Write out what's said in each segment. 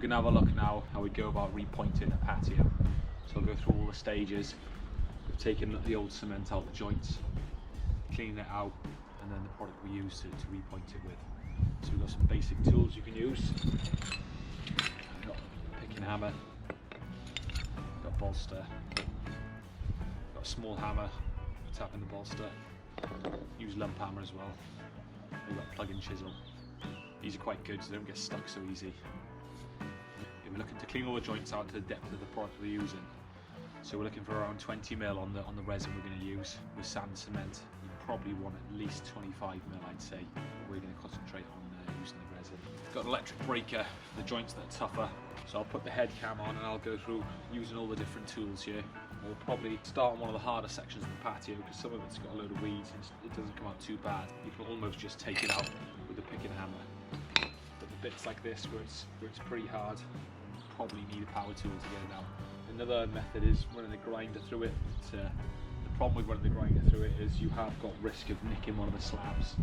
we're going to have a look now how we go about repointing a patio. So I'll go through all the stages. We've taken the old cement out the joints, cleaning it out, and then the product we use to repoint it with. So we've got some basic tools you can use. We've got a pick and hammer, we've got a bolster, we've got a small hammer for tapping the bolster, use lump hammer as well. We've got a plug and chisel. These are quite good so they don't get stuck so easy. We're looking to clean all the joints out to the depth of the product we're using. So we're looking for around 20mm on the resin we're going to use. With sand cement, you probably want at least 25mm, I'd say. We're going to concentrate on using the resin. Got an electric breaker for the joints that are tougher. So I'll put the head cam on and I'll go through using all the different tools here. We'll probably start on one of the harder sections of the patio because some of it's got a load of weeds and it doesn't come out too bad. You can almost just take it out with a pick and hammer. But the bits like this where it's pretty hard, you probably need a power tool to get it out. Another method is running a grinder through it. The problem with running the grinder through it is you have got risk of nicking one of the slabs.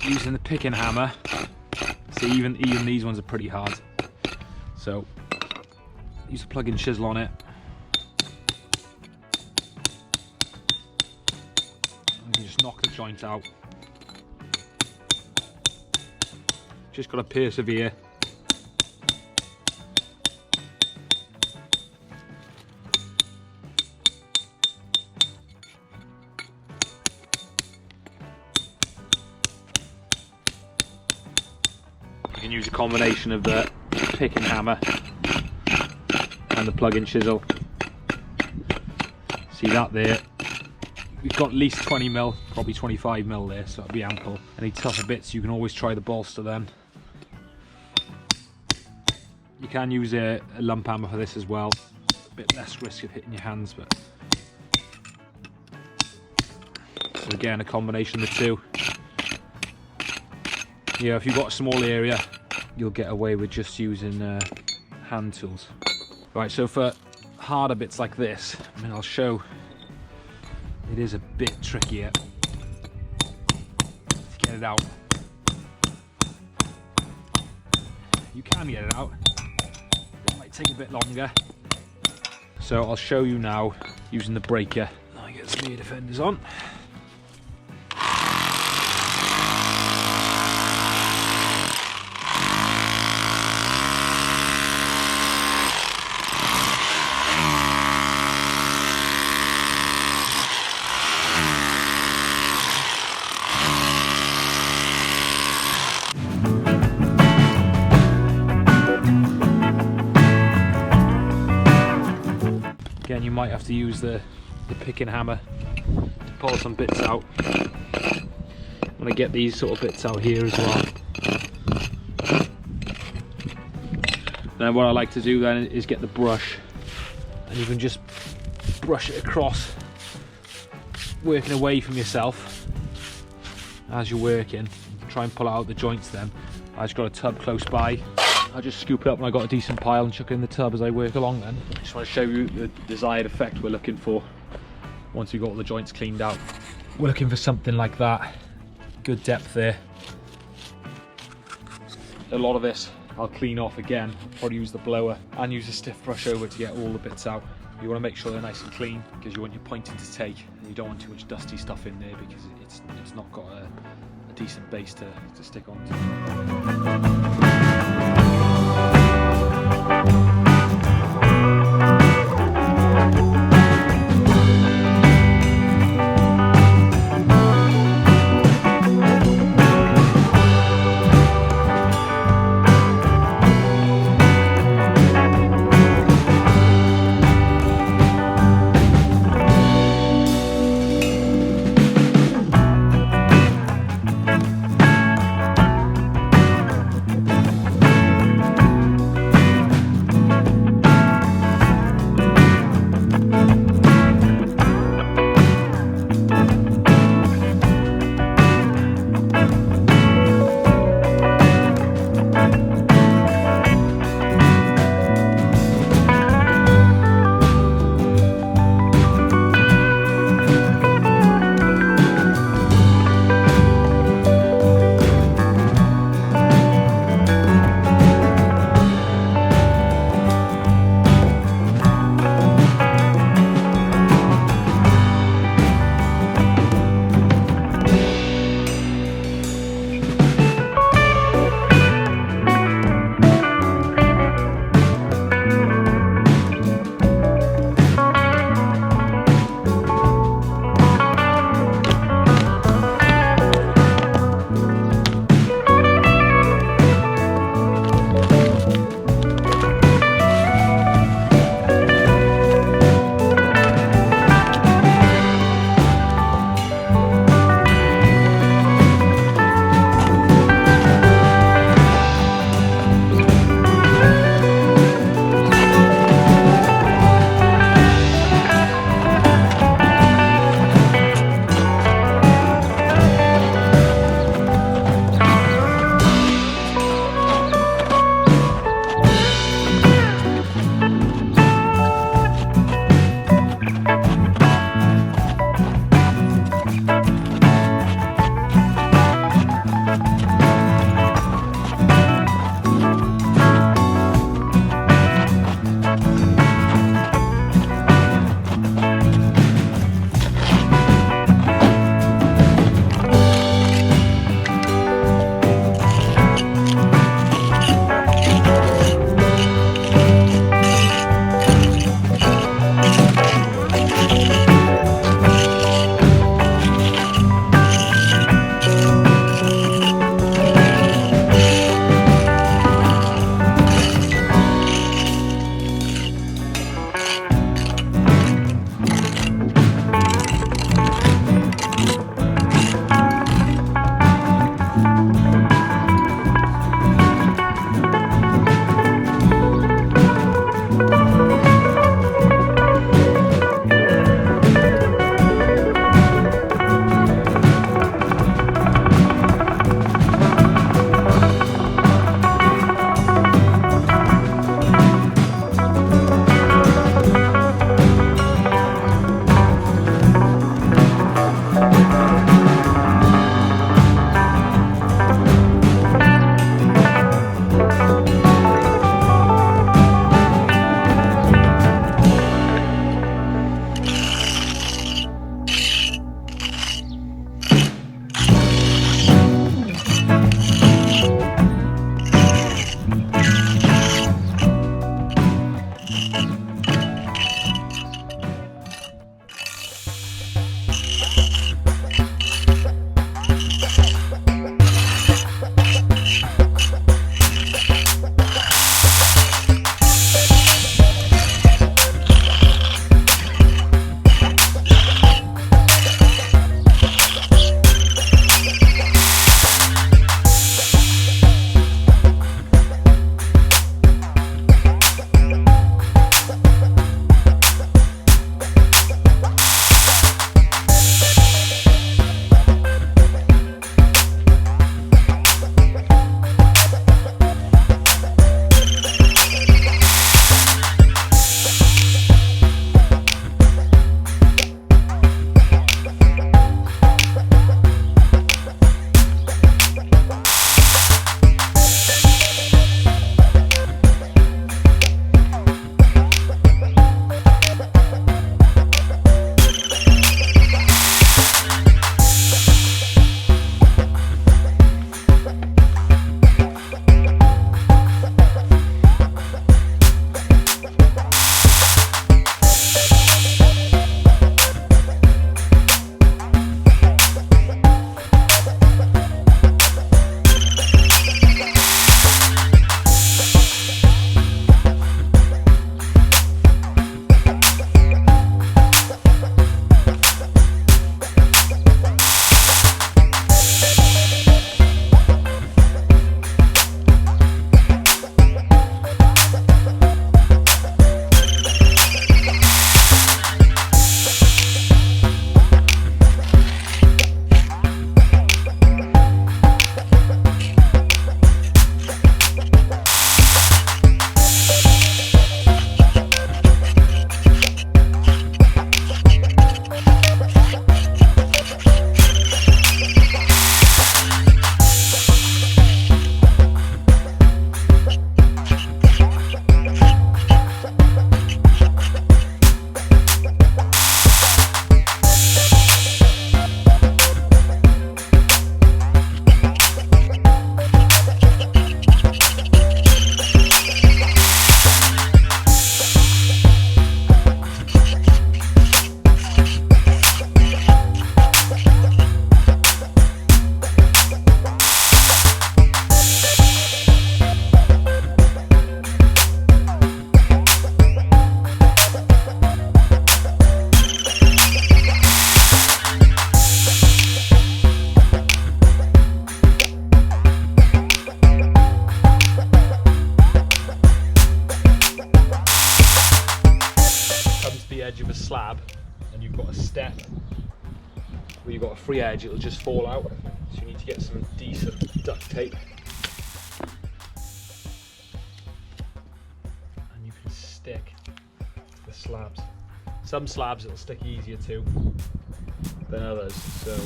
Using the pick and hammer, see even these ones are pretty hard. So use a plug and chisel on it. And you just knock the joint out. Just got to persevere. You can use a combination of the pick and hammer and the plug and chisel. See that there? We've got at least 20mm, probably 25mm there, so that'll be ample. Any tougher bits, you can always try the bolster then. You can use a lump hammer for this as well. A bit less risk of hitting your hands, but so again, a combination of the two. Yeah, if you've got a small area, you'll get away with just using hand tools. Right, so for harder bits like this, I mean, I'll show, it is a bit trickier to get it out. You can get it out, it might take a bit longer. So I'll show you now using the breaker. I'll get some ear defenders on. Again, you might have to use the pick and hammer to pull some bits out. I'm going to get these sort of bits out here as well. Then what I like to do then is get the brush, and you can just brush it across, working away from yourself as you're working. Try and pull out the joints then. I've just got a tub close by. I just scoop it up when I got a decent pile and chuck it in the tub as I work along then. I just want to show you the desired effect we're looking for once we've got all the joints cleaned out. We're looking for something like that. Good depth there. A lot of this I'll clean off again. I'll probably use the blower and use a stiff brush over to get all the bits out. You want to make sure they're nice and clean because you want your pointing to take, and you don't want too much dusty stuff in there because it's not got a decent base to stick onto. slab and you've got a step where you've got a free edge, it'll just fall out. So you need to get some decent duct tape. And you can stick the slabs. Some slabs it'll stick easier to than others, so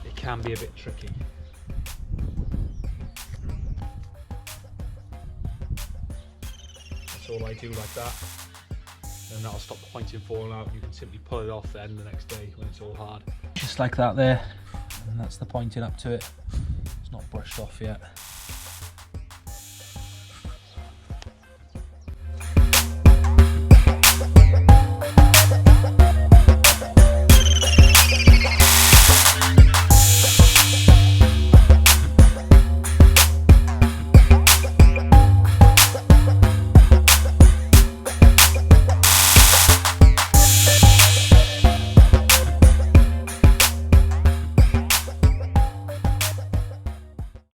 it can be a bit tricky. That's all I do like that, and that'll stop the pointing falling out. You can simply pull it off then the next day when it's all hard. Just like that there, and that's the pointing up to it. It's not brushed off yet.